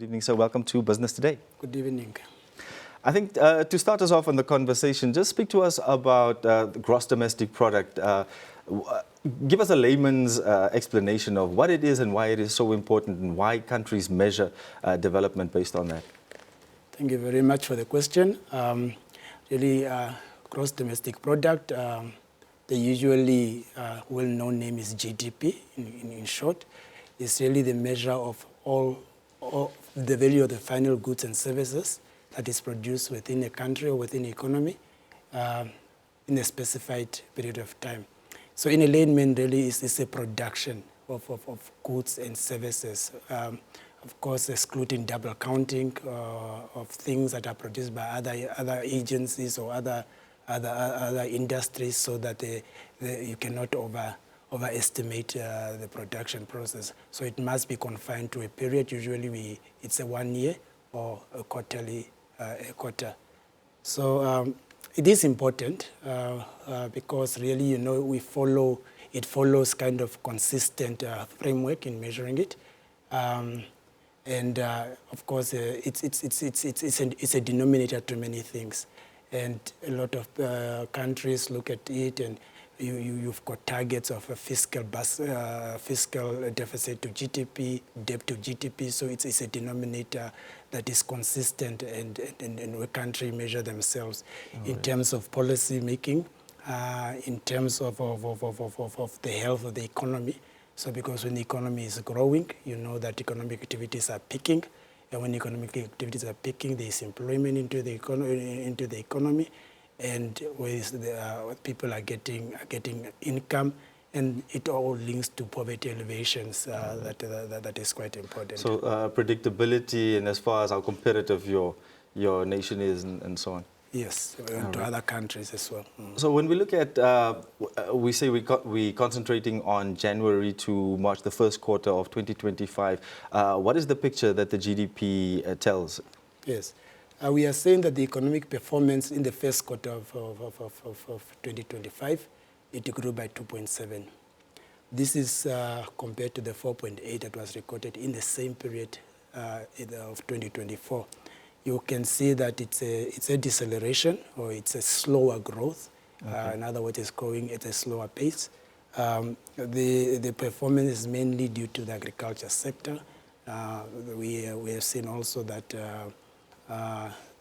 Good evening, sir. Welcome to Business Today. Good evening. I think to start us off on the conversation, just speak to us about the gross domestic product. Give us a layman's explanation of what it is and why it is so important and why countries measure development based on that. Thank you very much for the question. Gross domestic product, the usually well-known name is GDP in short. It's really the measure of all the value of the final goods and services that is produced within a country or within an economy in a specified period of time. So in a layman, really, it's a production of goods and services. Of course, excluding double counting of things that are produced by other agencies or other industries, so that you cannot overestimate the production process. So it must be confined to a period. Usually it's a 1 year or a quarter. So it is important because really, it follows kind of consistent framework in measuring it. Of course, it's a denominator to many things. And a lot of countries look at it, and you've got targets of a fiscal deficit to GDP, debt to GDP. So it's a denominator that is consistent, and a country measure themselves in terms of policy making, in terms of the health of the economy. So because when the economy is growing, you know that economic activities are peaking. And when economic activities are peaking, there is employment into the economy, and people are getting income, and it all links to poverty elevations. That is quite important. So predictability, and as far as how competitive your nation is, and so on. Yes, and to other countries as well. So when we look at, we say we're concentrating on January to March, the first quarter of 2025. What is the picture that the GDP tells? Yes, we are saying that the economic performance in the first quarter of 2025, it grew by 2.7. This is compared to the 4.8 that was recorded in the same period of 2024. You can see that it's a deceleration, or it's a slower growth. Okay. In other words, it's growing at a slower pace. The performance is mainly due to the agriculture sector. We have seen also that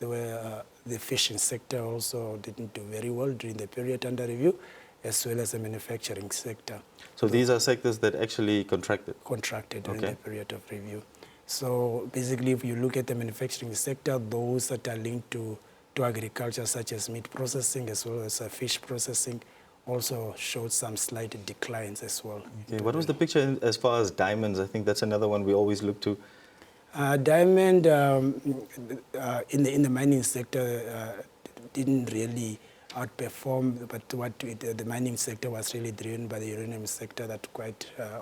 the fishing sector also didn't do very well during the period under review, as well as the manufacturing sector. So these are sectors that actually contracted? Contracted during the period of review. So basically, if you look at the manufacturing sector, those that are linked to agriculture, such as meat processing as well as fish processing, also showed some slight declines as well. Okay. What was the picture as far as diamonds? I think that's another one we always look to. Diamond in the mining sector didn't really outperform, but the mining sector was really driven by the uranium sector that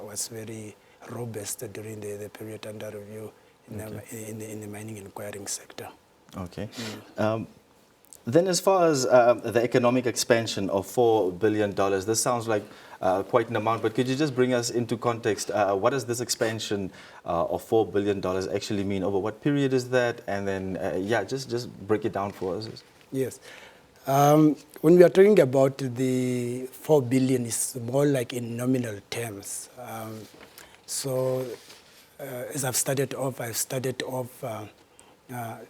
was very robust during the period under review in the mining and acquiring sector. Okay. Then as far as the economic expansion of $4 billion, this sounds like quite an amount, but could you just bring us into context? What does this expansion of $4 billion actually mean? Over what period is that? And then, just break it down for us. Yes. When we are talking about the 4 billion, it's more like in nominal terms. So as I've started off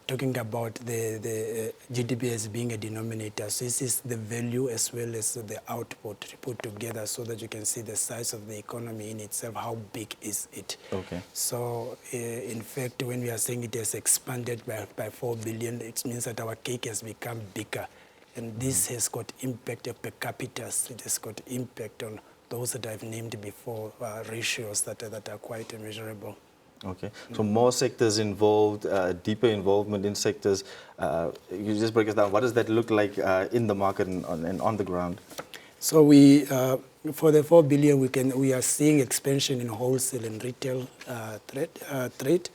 talking about the GDP as being a denominator. So this is the value as well as the output put together, so that you can see the size of the economy in itself, how big is it. Okay. So in fact, when we are saying it has expanded by 4 billion, it means that our cake has become bigger. And this has got impact per capita. It has got impact on those that I've named before, ratios that are quite immeasurable. Okay, so more sectors involved, deeper involvement in sectors. You just break us down. What does that look like in the market and on the ground? So for the 4 billion, we are seeing expansion in wholesale and retail trade.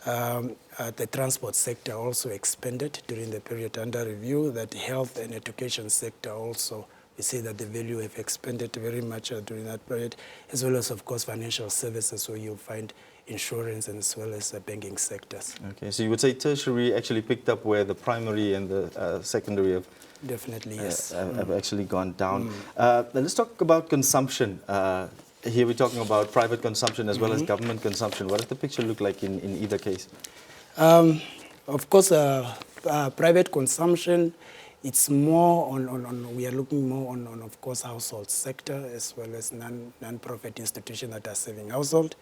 The transport sector also expanded during the period under review. That health and education sector also, we see that the value have expanded very much during that period, as well as, of course, financial services, where you find insurance as well as banking sectors. Okay, so you would say tertiary actually picked up where the primary and the secondary have Definitely, yes. have actually gone down. Let's talk about consumption. Here we're talking about private consumption as well as government consumption. What does the picture look like in either case? Of course, private consumption, it's more we are looking more on, of course, household sector as well as non-profit institutions that are serving household.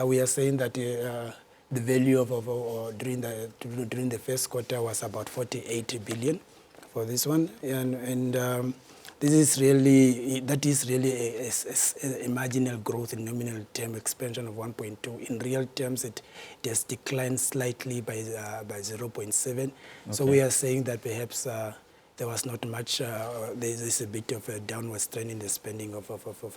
We are saying that the value of during the first quarter was about 48 billion for this one, and this is really a marginal growth in nominal term expansion of 1.2. In real terms, it has declined slightly by 0.7. Okay. So we are saying that perhaps there was not much. There is a bit of a downward trend in the spending of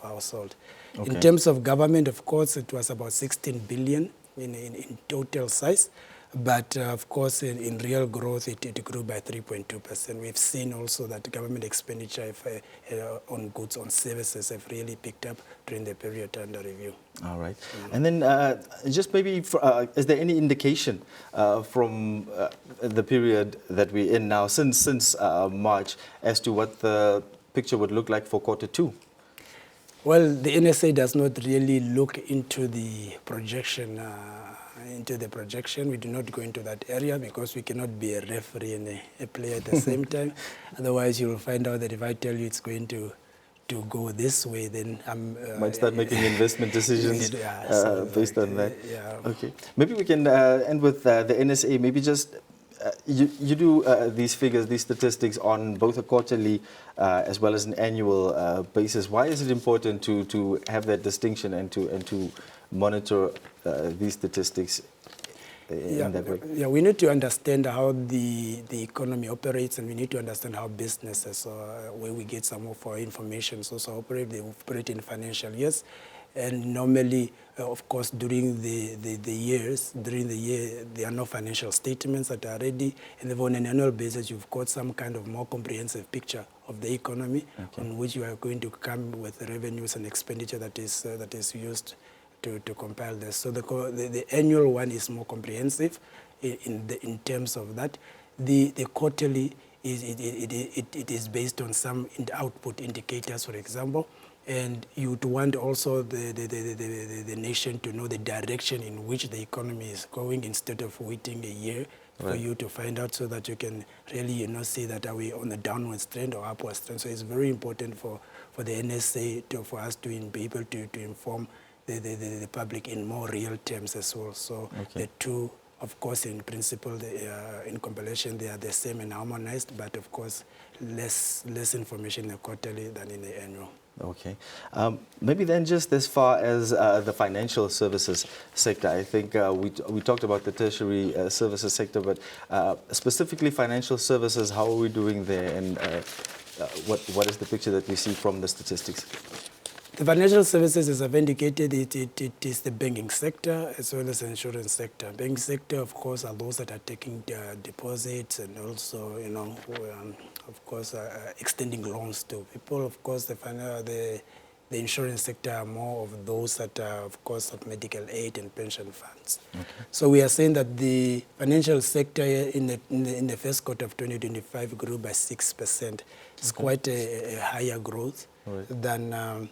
household. Okay. In terms of government, of course, it was about 16 billion in total size. But of course, in real growth, it grew by 3.2%. We've seen also that government expenditure on goods, on services have really picked up during the period under review. All right. And then just maybe, is there any indication from the period that we're in now, since March, as to what the picture would look like for Q2? Well, the NSA does not really look into the projection. We do not go into that area because we cannot be a referee and a player at the same time. Otherwise, you'll find out that if I tell you it's going to go this way, then might start making investment decisions based on that. Yeah. Okay. Maybe we can end with the NSA. Maybe just you do these figures, these statistics on both a quarterly as well as an annual basis. Why is it important to have that distinction and to monitor these statistics in that way? Yeah, we need to understand how the economy operates, and we need to understand how businesses, where we get some of our information, so operate. They operate in financial years, and normally, of course, during the year, there are no financial statements that are ready, and on an annual basis, you've got some kind of more comprehensive picture of the economy, okay, on which you are going to come with revenues and expenditure that is used to compile this. So the annual one is more comprehensive in terms of that. The quarterly it is based on some output indicators, for example, and you would want also the nation to know the direction in which the economy is going instead of waiting a year for you to find out, so that you can really see that are we on a downward trend or upward trend. So it's very important for the NSA for us to be able to inform the public in more real terms as well. So okay, the two, of course, in principle, in compilation, they are the same and harmonized, but of course, less information in the quarterly than in the annual. Okay. Maybe then just as far as the financial services sector, I think we talked about the tertiary services sector, but specifically financial services, how are we doing there, and what is the picture that we see from the statistics? The financial services, as I've indicated, it is the banking sector as well as the insurance sector. Banking sector, of course, are those that are taking deposits and also, of course, extending loans to people. Of course, the insurance sector are more of those that are, of course, of medical aid and pension funds. Okay. So we are saying that the financial sector in the first quarter of 2025 grew by 6%. It's quite a higher growth than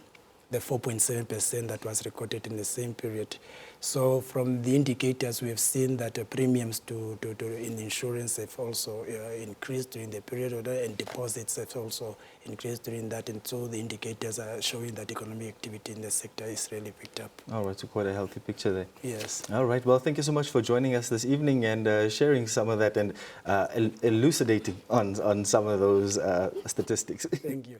the 4.7% that was recorded in the same period. So from the indicators, we have seen that premiums in insurance have also increased during the period, and deposits have also increased during that. And so the indicators are showing that economic activity in the sector is really picked up. All right, so quite a healthy picture there. Yes. All right, well, thank you so much for joining us this evening and sharing some of that and elucidating on some of those statistics. Thank you.